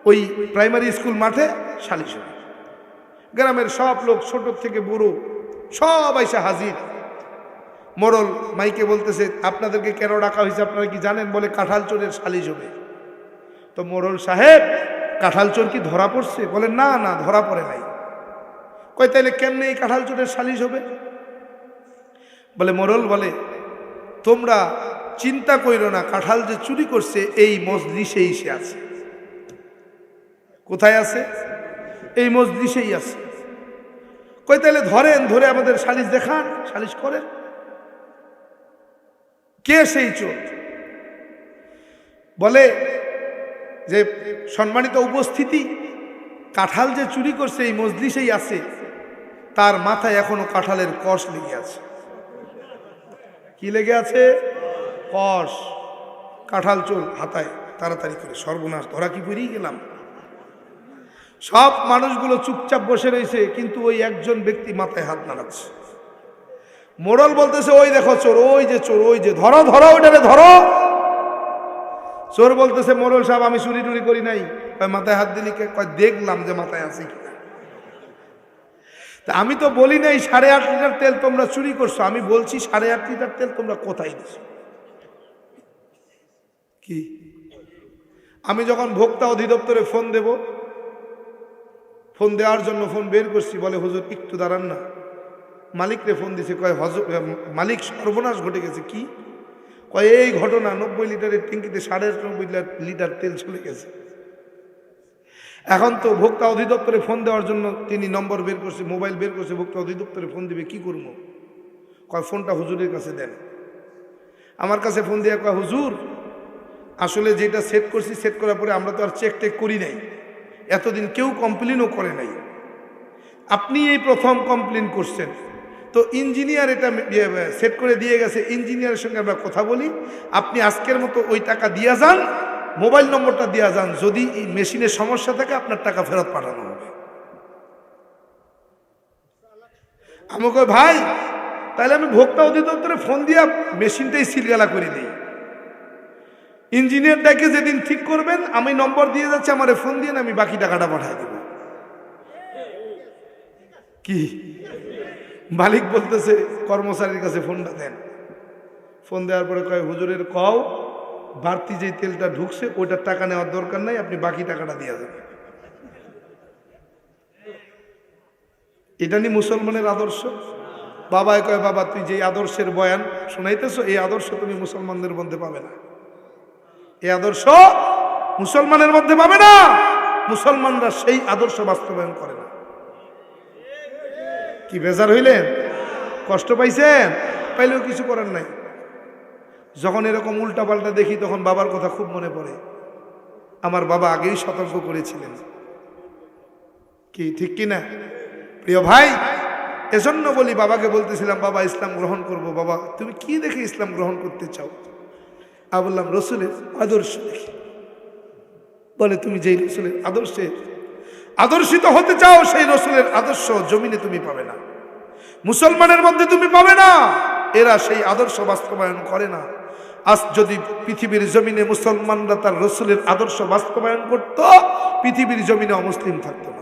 ওই প্রাইমারি স্কুল মাঠে সালিশ হবে। গ্রামের সব লোক ছোট থেকে বুড়ো সব এসে হাজির। মোড়ল মাইকে বলতেছে, আপনাদেরকে কেন ডাকা হয়েছে আপনারা কি জানেন? বলে, কাঁঠাল চোরের সালিশ হবে। তো মোড়ল সাহেব, কাঁঠাল চোর কি ধরা পড়ছে? বলে, না না, ধরা পড়ে নাই। কই তাইলে কেমনে এই কাঁঠাল চোরের সালিশ হবে? বলে, মোড়ল বলে, তোমরা চিন্তা কইরো না, কাঁঠাল যে চুরি করছে এই মজলিসেই সে আছে। কোথায় আছে? এই মজলিসেই আছে। কই তাইলে ধরেন, ধরে আমাদের সালিশ দেখান, সালিশ করেন। কে সেই চোর? বলে যে, সম্মানিত উপস্থিতি, কাঁঠাল যে চুরি করছে এই মজলিসেই আছে, তার মাথায় এখনো কাঁঠালের কষ লেগে আছে। কি লেগে আছে? কষ। কাঁঠাল চোর হাতায় তাড়াতাড়ি করে, সর্বনাশ, ধরা কি পেরিয়ে গেলাম। সব মানুষগুলো চুপচাপ বসে রয়েছে, কিন্তু ওই একজন ব্যক্তি মাথায় হাত নাড়াচ্ছে। মোড়ল বলতেছে, ওই দেখো চোর, ওই যে চোর, ওই যে, ধরো ধরো ওইটারে ধরো। চোর বলতেছে, মোড়ল সাহেব আমি চুরি টুরি করি নাই। মাথায় হাত দিলি কে? কয় দেখলাম যে মাথায় আছে কিনা। তা আমি তো বলি নাই 8.5 লিটার তেল তোমরা চুরি করছো, আমি বলছি 8.5 লিটার তেল তোমরা কোথায় দিছো। কি? আমি যখন ভোক্তা অধিদপ্তরে ফোন দেব, ফোন দেওয়ার জন্য ফোন বের করছি, বলে, হুজুর একটু দাঁড়ান না। মালিকরে ফোন দিছে, কয় মালিক সর্বনাশ ঘটে গেছে। কি? কয় এই ঘটনা, 90 লিটারের ট্যাঙ্কিতে 90.5 লিটার তেল চলে গেছে। এখন তো ভোক্তা অধিদপ্তরে ফোন দেওয়ার জন্য তিনি নম্বর বের করছে, মোবাইল বের করছে, ভোক্তা অধিদপ্তরে ফোন দিবে। কি করবো? কয় ফোনটা হুজুরের কাছে দেন। আমার কাছে ফোন দিয়ে কয়, হুজুর আসলে যেটা সেট করছি, সেট করার পরে আমরা তো আর চেক টেক করি নাই, এতদিন কেউ কমপ্লেনও করে নাই, আপনি এই প্রথম কমপ্লেন করছেন, তো ইঞ্জিনিয়ার এটা সেট করে দিয়ে গেছে, ইঞ্জিনিয়ারের সঙ্গে আমরা কথা বলি, আপনি আজকের মতো ওই টাকা দিয়ে যান, মোবাইল নম্বরটা দিয়ে যান, যদি এই মেশিনের সমস্যা থাকে আপনার টাকা ফেরত পাঠানো হবে। আমি কই, ভাই তাহলে আমি ভোক্তা অধিদপ্তরে ফোন দিয়া মেশিনটাই সিলগালা করে দিই, ইঞ্জিনিয়ারটাকে যেদিন ঠিক করবেন আমি নম্বর দিয়ে যাচ্ছি, আমারে ফোন দিয়ে আমি বাকি টাকাটা পাঠাই দেব। কি? মালিক বলতেছে কর্মচারীর কাছে ফোনটা দেন। ফোন দেওয়ার পরে কয়, হুজুরের কও বাড়তি যে তেলটা ঢুকছে ওইটার টাকা নেওয়ার দরকার নাই, আপনি বাকি টাকাটা দিয়ে যাবেন। এটা নি মুসলমানের আদর্শ? বাবাই কয়, বাবা তুই যে আদর্শের বয়ান শোনাইতেছ, এই আদর্শ তুমি মুসলমানদের মধ্যে পাবে না, এই আদর্শ মুসলমানের মধ্যে পাবে না। মুসলমানরা সেই আদর্শ বাস্তবায়ন করে না। কি বেজার হইলেন? কষ্ট পাইছেন? পাইলেও কিছু করার নাই। যখন এরকম উল্টা পাল্টা দেখি তখন বাবার কথা খুব মনে পড়ে। আমার বাবা আগেই সতর্ক করেছিলেন, কি ঠিক কিনা প্রিয় ভাই? এজন্য বলি, বাবাকে বলতেছিলাম, বাবা ইসলাম গ্রহণ করব। বাবা তুমি কি দেখে ইসলাম গ্রহণ করতে চাও? আমি বললাম রসুলের আদর্শ দেখি। বলে তুমি যেই রসুলের আদর্শে আদর্শিত হতে চাও, সেই রসুলের আদর্শ জমিনে তুমি পাবে না, মুসলমানের মধ্যে তুমি পাবে না। এরা সেই আদর্শ বাস্তবায়ন করে না। আজ যদি পৃথিবীর জমিনে মুসলমানরা তার রসুলের আদর্শ বাস্তবায়ন করত, পৃথিবীর জমিনে অমুসলিম থাকতো না।